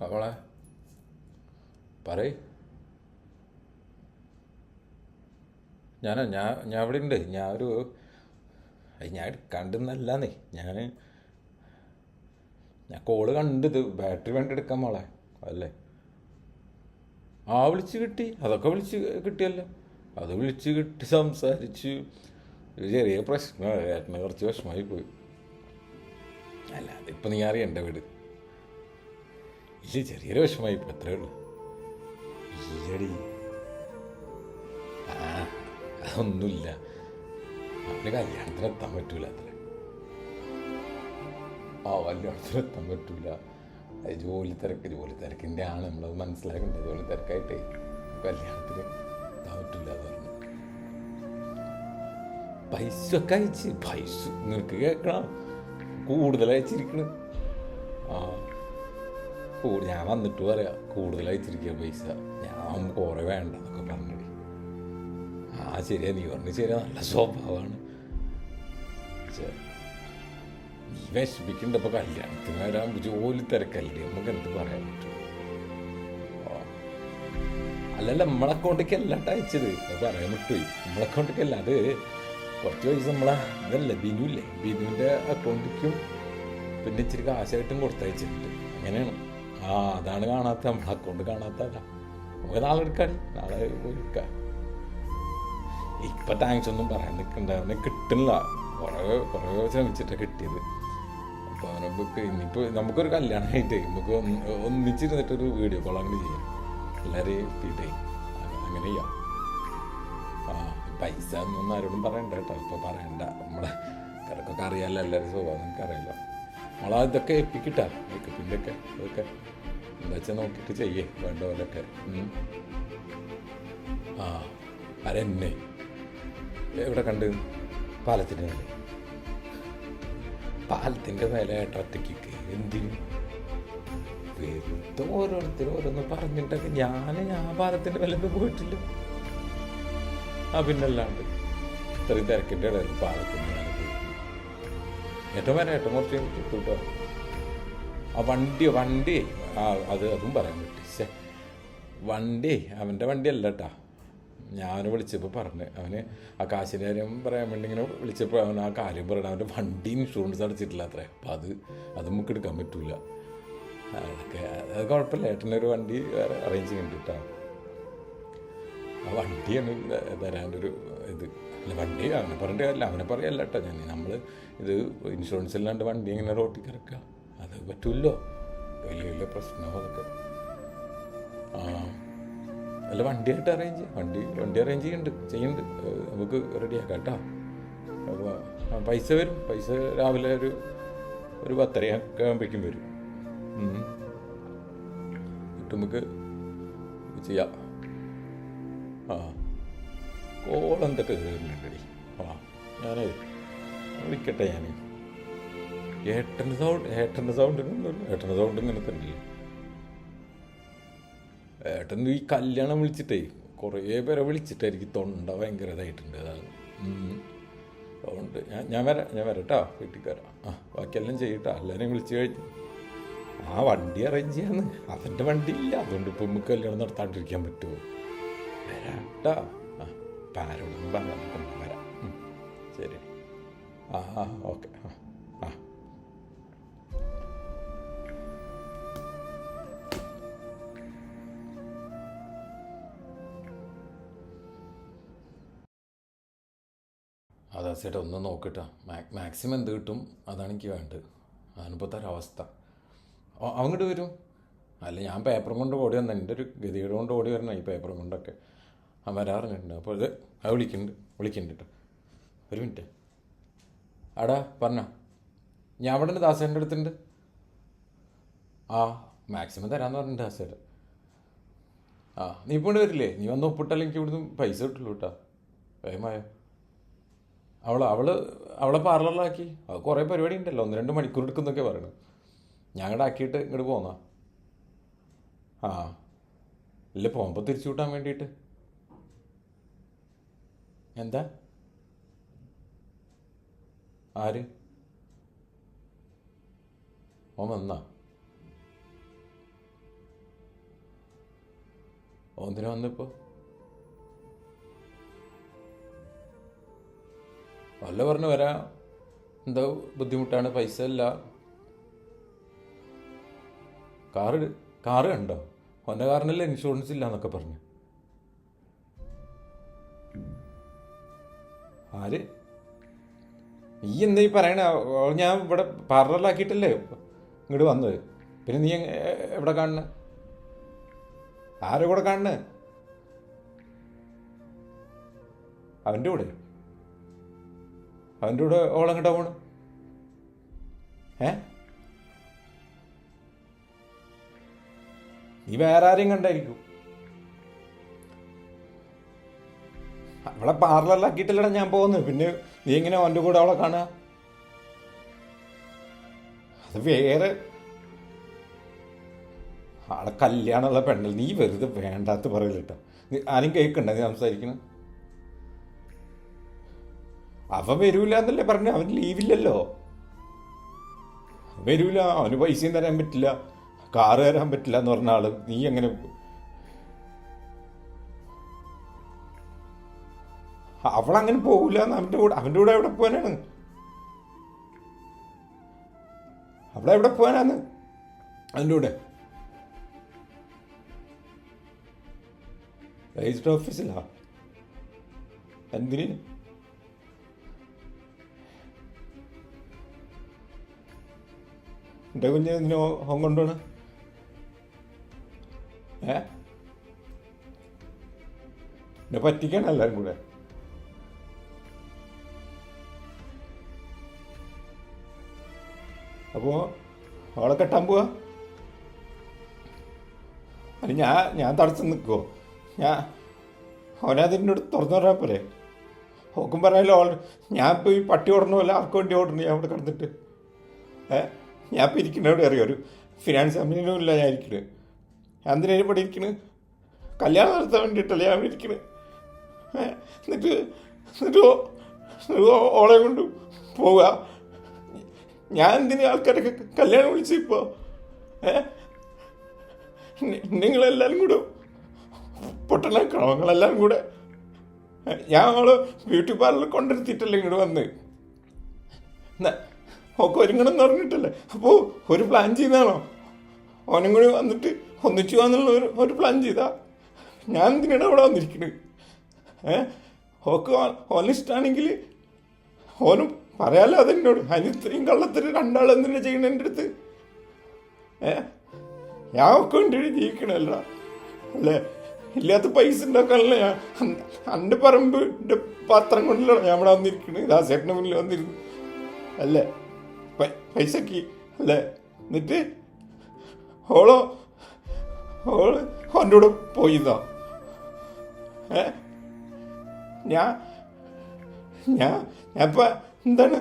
അവളെ പറയ്. ഞാൻ ഇവിടെ ഉണ്ട്. ഞാൻ എടുക്കാണ്ടെന്നല്ലാന്നേ. ഞാൻ കോള് കണ്ടത് ബാറ്ററി വേണ്ടി എടുക്കാൻ മോളെ. അതല്ലേ വിളിച്ച് കിട്ടി. അതൊക്കെ വിളിച്ച് കിട്ടിയല്ലോ. അത് വിളിച്ച് കിട്ടി സംസാരിച്ച്. ഒരു ചെറിയ പ്രശ്നം, ഏട്ടന് കുറച്ച് വിഷമമായി പോയി. അല്ല അതിപ്പോൾ നീ അറിയണ്ട വീട്. ഇല്ല, ചെറിയൊരു വിഷമമായി ഇപ്പോൾ, അത്രേ ഉള്ളൂ. ഇല്ലടി, അതൊന്നുമില്ല. അവന് കല്യാണത്തിന് എത്താൻ പറ്റൂല അത്ര. കല്യാണത്തിന് എത്താൻ പറ്റൂല. അത് ജോലി തിരക്കിൻ്റെ ആണ്. നമ്മളത് മനസ്സിലാക്കേണ്ടത്. ജോലി തിരക്കായിട്ടേ കല്യാണത്തിന് എത്താൻ പറ്റില്ല എന്ന് പറഞ്ഞു. പൈസ ഒക്കെ അയച്ച്. പൈസ നിനക്ക് കേൾക്കണം, കൂടുതൽ അയച്ചിരിക്കണം. ഞാൻ വന്നിട്ട് പറയാം, കൂടുതൽ അയച്ചിരിക്കുക പൈസ. ഞാൻ കുറേ വേണ്ട എന്നൊക്കെ പറഞ്ഞടി. ശരിയാ, നീ പറഞ്ഞു ശരിയാ, നല്ല സ്വഭാവമാണ്. നീ വിഷമിക്കണ്ട. ഇപ്പോൾ കല്യാണത്തിന് വരാൻ ജോലി തിരക്കല്ലേ, നമുക്ക് എന്ത് പറയാൻ പറ്റും? അല്ലല്ല, നമ്മളെ അക്കൗണ്ടിലേക്ക് അല്ലാട്ട് അയച്ചത്. അത് പറയാൻ വിട്ടുപോയി. നമ്മളെ അക്കൗണ്ടിലേക്കല്ല, അത് കുറച്ച് പൈസ നമ്മളെ ഇതല്ലേ ബിനു ഇല്ലേ, ബിനുവിൻ്റെ അക്കൗണ്ടിലേക്കും പിന്നെ ഇച്ചിരി കാശായിട്ടും കൊടുത്തയച്ചിട്ടുണ്ട്. അങ്ങനെയാണ്. അതാണ് കാണാത്ത, നമ്മളെ അക്കൗണ്ട് കാണാത്തല്ല. നമുക്ക് നാളെ എടുക്കാടി, നാളെ പോയി എടുക്കാം. ഇപ്പം താങ്ക്സ് ഒന്നും പറയാൻ നിൽക്കണ്ടായിരുന്നു. കിട്ടുന്നില്ല. കുറേ ശ്രമിച്ചിട്ടാണ് കിട്ടിയത്. അപ്പോൾ നമുക്ക് ഇനിയിപ്പോൾ നമുക്കൊരു കല്യാണമായിട്ട് നമുക്ക് ഒന്നിച്ചിരുന്നിട്ടൊരു വീഡിയോ കോൾ അങ്ങനെ ചെയ്യാം. എല്ലാവരെയും എത്തിയിട്ടേ അങ്ങനെ ചെയ്യാം. പൈസ ഒന്നും ആരോടും പറയണ്ട കേട്ടോ. ഇപ്പോൾ പറയണ്ട. നമ്മളെ തിരക്കൊക്കെ അറിയാമല്ലോ, എല്ലാവരും സ്വഭാവം നമുക്കറിയാമല്ലോ. നമ്മളതൊക്കെ എപ്പിക്കിട്ടാ. മേക്കപ്പിൻ്റെ ഒക്കെ അതൊക്കെ എന്താ വെച്ചാൽ നോക്കിയിട്ട് ചെയ്യേ, വേണ്ട പോലൊക്കെ. അരെന്നെ എവിടെ കണ്ട്? പാലത്തിൻ്റെ മേലെ. പാലത്തിൻ്റെ മേലെ ഒറ്റയ്ക്ക് എന്തിനു? വെറുതെ ഓരോരുത്തരും ഓരോന്ന് പറഞ്ഞിട്ടൊക്കെ. ഞാൻ പാലത്തിൻ്റെ മേലെ പോയിട്ടില്ല. പിന്നല്ലാണ്ട് ഇത്രയും തിരക്കിൻ്റെ ഇടയിൽ പാലത്തിൻ്റെ മേലെ പോയി. ഏറ്റവും കുറച്ച് കിട്ടൂട്ടോ. വണ്ടി അതും പറയാൻ പറ്റി. വണ്ടി അവൻ്റെ വണ്ടിയല്ല കേട്ടാ. ഞാൻ വിളിച്ചപ്പോൾ പറഞ്ഞു, അവന് ആ കാശിൻ്റെ കാര്യം പറയാൻ വേണ്ടി ഇങ്ങനെ വിളിച്ചപ്പോൾ അവൻ ആ കാര്യം പറയണം. അവൻ്റെ വണ്ടി ഇൻഷുറൻസ് അടച്ചിട്ടില്ല അത്രേ. അപ്പം അത് നമുക്ക് എടുക്കാൻ പറ്റൂല. അതൊക്കെ അത് കുഴപ്പമില്ല. ഏട്ടനൊരു വണ്ടി വേറെ അറേഞ്ച് ചെയ്യുന്നുണ്ട് കേട്ടോ. ആ വണ്ടിയാണ് തരാനൊരു ഇത്. അല്ല, വണ്ടി അവനെ പറഞ്ഞിട്ട് കാര്യമില്ല. അവനെ പറയല്ല കേട്ടോ. നമ്മൾ ഇത് ഇൻഷുറൻസ് ഇല്ലാണ്ട് വണ്ടി ഇങ്ങനെ റോട്ടിൽ കിടക്കുക, അത് പറ്റൂല്ലോ. വലിയ വലിയ പ്രശ്നമോ അതൊക്കെ. അല്ല, വണ്ടിയായിട്ട് അറേഞ്ച് ചെയ്യാം. വണ്ടി അറേഞ്ച് ചെയ്യുന്നുണ്ട്. നമുക്ക് റെഡിയാക്കാം കേട്ടോ. അപ്പോൾ പൈസ വരും. പൈസ രാവിലെ ഒരു 10:30 ആകുമ്പോഴേക്കും വരും. എന്നിട്ട് നമുക്ക് ചെയ്യാം. കോളെന്തൊക്കെ വരുന്നുണ്ടടി. ഞാനേ വിളിക്കട്ടെ. ഞാൻ ഏട്ടൻ്റെ സൗണ്ട് ഇങ്ങനെ തന്നെ. ഏട്ടൻ ഈ കല്യാണം വിളിച്ചിട്ടേ കുറേ പേരെ വിളിച്ചിട്ടായിരിക്കും തൊണ്ട ഭയങ്കര ഇതായിട്ടുണ്ട്. അതാണ്. അതുകൊണ്ട് ഞാൻ വരാം കേട്ടോ. വീട്ടിൽ വരാം. ബാക്കിയെല്ലാം ചെയ്യട്ടോ. എല്ലാവരെയും വിളിച്ച് കഴിഞ്ഞു. വണ്ടി അറേഞ്ച് ചെയ്യാന്ന്. അവൻ്റെ വണ്ടി ഇല്ല. അതുകൊണ്ട് ഇപ്പം നമുക്ക് കല്യാണം നടത്താണ്ടിരിക്കാൻ പറ്റുമോ? വരാം കേട്ടോ. ഇപ്പം ആരോടൊന്നും പറയാൻ വരാം. ശരി. ഓക്കെ. അതാ ചേട്ടാ, ഒന്ന് നോക്കിട്ടാ. മാക്സിമം എന്ത് കിട്ടും അതാണ് എനിക്ക് വേണ്ടത്. അതിനിപ്പോഴത്തെ ഒരവസ്ഥ. അങ്ങോട്ട് വരും. അല്ല, ഞാൻ പേപ്പറും കൊണ്ട് ഓടി വന്ന. എൻ്റെ ഒരു ഗതികേട് കൊണ്ട് ഓടി വരണം ഈ പേപ്പറും കൊണ്ടൊക്കെ. വരാറുണ്ട്. അപ്പോൾ വിളിക്കുന്നുണ്ട് കേട്ടോ. ഒരു മിനിറ്റ്. പറഞ്ഞോ. ഞാൻ അവിടെ ഉണ്ട്, ദാസേൻ്റെ അടുത്തുണ്ട്. മാക്സിമം തരാമെന്ന് പറഞ്ഞിട്ടുണ്ട് ദാസേട്ടൻ. നീ ഇപ്പോൾ വരില്ലേ? നീ വന്ന് ഒപ്പിട്ടാലും എനിക്ക് ഇവിടുന്ന് പൈസ കിട്ടുള്ളൂ കേട്ടോ. വേഗമായോ. അവളെ പാർലറിലാക്കി. അത് കുറേ പരിപാടി ഉണ്ടല്ലോ. 1-2 മണിക്കൂർ എടുക്കുന്നൊക്കെ പറയണം. ഞാൻ ഇങ്ങോട്ട് ആക്കിയിട്ട് ഇങ്ങോട്ട് പോന്നാ. ഇല്ല, പോകുമ്പോൾ തിരിച്ചു വിട്ടാൻ വേണ്ടിയിട്ട്. എന്താ? ആര്? ഓൻ വന്നാ? ഓന്തിനാ വന്നിപ്പോൾ? വല്ല പറഞ്ഞു വരാം, എന്തോ ബുദ്ധിമുട്ടാണ്, പൈസ ഇല്ല. കാറ് കണ്ടോ? ഓൻ്റെ കാറിനല്ലേ ഇൻഷുറൻസ് ഇല്ല എന്നൊക്കെ പറഞ്ഞു. ആര്? നീ എന്താ ഈ പറയണ? ഞാൻ ഇവിടെ പാർലറിലാക്കിയിട്ടല്ലേ ഇങ്ങോട്ട് വന്നത്. പിന്നെ നീ എവിടെ കാണുന്നത്? ആരെ കൂടെ കാണുന്നത്? അവൻ്റെ കൂടെ ഓളെങ്ങോട്ടാ പോണ്? നീ വേറെ ആരെയും കണ്ടായിരിക്കും. അവളെ പാർലറിലാക്കിയിട്ടല്ലടാ ഞാൻ പോകുന്നത്. പിന്നെ നീ എങ്ങനെ അവൻ്റെ കൂടെ അവളെ കാണുക? അത് വേറെ ആളെ കല്യാണമുള്ള പെണ്ണല്ല. നീ വെറുതെ വേണ്ടാത്ത പറയില്ല കേട്ടോ. നീ ആരും കേൾക്കണ്ട നീ സംസാരിക്കണം. അവൻ വരൂല എന്നല്ലേ പറഞ്ഞു. അവൻ ലീവില്ലല്ലോ. വരൂല, അവന് പൈസയും തരാൻ പറ്റില്ല, കാറ് തരാൻ പറ്റില്ല എന്ന് പറഞ്ഞ ആള് നീ എങ്ങനെ? അവളങ്ങനെ പോകില്ല. അവൻ്റെ കൂടെ എവിടെ പോകാനാണ്? അവളെവിടെ പോകാനാന്ന്? അവൻ്റെ കൂടെ രജിസ്റ്റർ ഓഫീസിലാ. എന്തിന്? എൻ്റെ കുഞ്ഞ് എന്തിനോ ഹോം കൊണ്ടുപോണ്? എന്നെ പറ്റിക്കാണ് എല്ലാവരും കൂടെ. അപ്പോൾ അവളെ കെട്ടാൻ പോവാ? അല്ല ഞാൻ തടസ്സം നിൽക്കുമോ? അവനതിനോട് തുറന്നു പറയാൻ പോലെ. ഓക്കും പറയാമല്ലോ. ഞാൻ ഇപ്പോൾ ഈ പട്ടി ഓടണ പോലെ ആർക്കും വേണ്ടി ഓടണം ഞാൻ അവിടെ കിടന്നിട്ട്? ഞാൻ ഇപ്പോൾ ഇരിക്കണ എവിടെ അറിയാം? ഒരു ഫിനാൻസ് കമ്പനിയിലും ഇല്ല ഞാൻ ഇരിക്കണത്. ഞാൻ എന്തിനാ ഇവിടെ ഇരിക്കണത്? കല്യാണം നടത്താൻ വേണ്ടിയിട്ടല്ലേ ഞാൻ ഇരിക്കണത്. എന്നിട്ട് ഓളെ കൊണ്ട് പോവുക. ഞാൻ എന്തിനാ ആൾക്കാരൊക്കെ കല്യാണം വിളിച്ചു? ഇപ്പോൾ നിങ്ങളെല്ലാവരും കൂടെ പൊട്ടനാക്കണോ? നിങ്ങളെല്ലാം കൂടെ? ഞാൻ അവള് ബ്യൂട്ടി പാർലറിൽ കൊണ്ടെടുത്തിട്ടല്ലേ ഇങ്ങോട്ട് വന്ന് ഒക്കെ ഒരുങ്ങണം എന്ന് പറഞ്ഞിട്ടല്ലേ. അപ്പോൾ ഒരു പ്ലാൻ ചെയ്താണോ? ഓനും കൂടി വന്നിട്ട് ഒന്നിച്ചു പോകാന്നുള്ള ഒരു പ്ലാൻ ചെയ്താ ഞാൻ എന്തിനാണ് അവിടെ വന്നിരിക്കുന്നത്? ഓക്ക് ഓനിഷ്ടാണെങ്കിൽ ഓനും പറയാലോ അതെന്നോട്. അതിന് ഇത്രയും കള്ളത്തിന് രണ്ടാളെന്തിനാ ചെയ്യണ എൻ്റെ അടുത്ത്? ഞാൻ ഒക്കെ വേണ്ടി ജീവിക്കണല്ലോ അല്ലേ? ഇല്ലാത്ത പൈസ ഉണ്ടാക്കാനല്ലേ ഞാൻ എൻ്റെ പറമ്പിൻ്റെ പാത്രം കൊണ്ടല്ലോ ഞാൻ ഇവിടെ വന്നിരിക്കണത്. ദാസേട്ടൻ്റെ മുന്നിൽ വന്നിരുന്നു അല്ലേ പൈസക്ക് അല്ലേ? എന്നിട്ട് ഓള് ഓൻ്റെ കൂടെ പോയിന്നോ? ഞാൻ ഇപ്പം എന്താണ്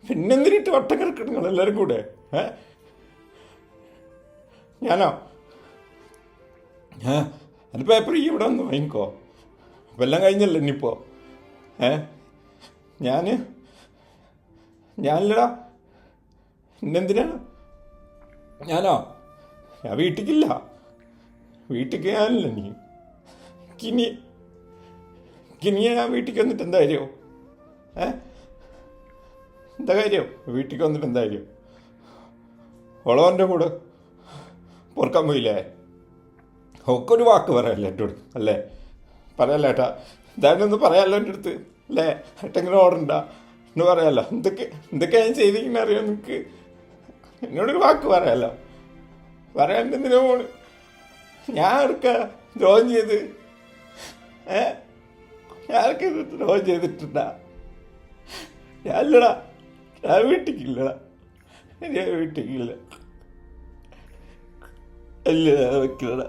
പിന്നെന്തിനിട്ട് വട്ടം കിടക്കണം നിങ്ങളെല്ലാവരും കൂടെ? ഞാനോ? അത് പേപ്പർ ഇവിടെ വന്ന് വാങ്ങിക്കോ. അപ്പം എല്ലാം കഴിഞ്ഞല്ലേ ഇനിയിപ്പോൾ? ഞാനില്ലടാ. എന്നെന്തിനാണ്? ഞാനോ? ഞാൻ വീട്ടിലേക്കില്ല. വീട്ടിലേക്ക് ഞാനില്ല. ഇനി ഞാൻ വീട്ടിലേക്ക് വന്നിട്ട് എന്താ കാര്യം? എന്താ കാര്യം? വീട്ടിലേക്ക് വന്നിട്ട് എന്താ കാര്യം? ഓളവൻ്റെ കൂടെ പൊറുക്കാൻ പോയില്ലേ? ഒക്കെ ഒരു വാക്ക് പറയാമല്ലോ എൻ്റെ അടുത്ത് അല്ലേ? പറയാമല്ലോ ഏട്ടാ, ഇതായിട്ടൊന്ന് പറയാമല്ലോ എൻ്റെ അടുത്ത് അല്ലേ? ഏട്ടെങ്കിലും ഓടണ്ട എന്ന് പറയാമല്ലോ. എന്തൊക്കെ ഞാൻ ചെയ്തിരിക്കുന്ന അറിയാം നിങ്ങൾക്ക്? എന്നോടൊരു വാക്ക് പറയാമല്ലോ. പറയാണ്ട് എന്തിനാ പോണ്? ഞാൻ ആർക്കാ ദ്രോഹം ചെയ്ത്? ഞാൻ ആർക്കാ ദ്രോഹം ചെയ്തിട്ടുണ്ടാ? ഞാനില്ലടാ. ഞാൻ വീട്ടിക്കില്ലടാ. ഞാൻ വീട്ടിക്കില്ല. ഇല്ല വെക്കില്ലടാ.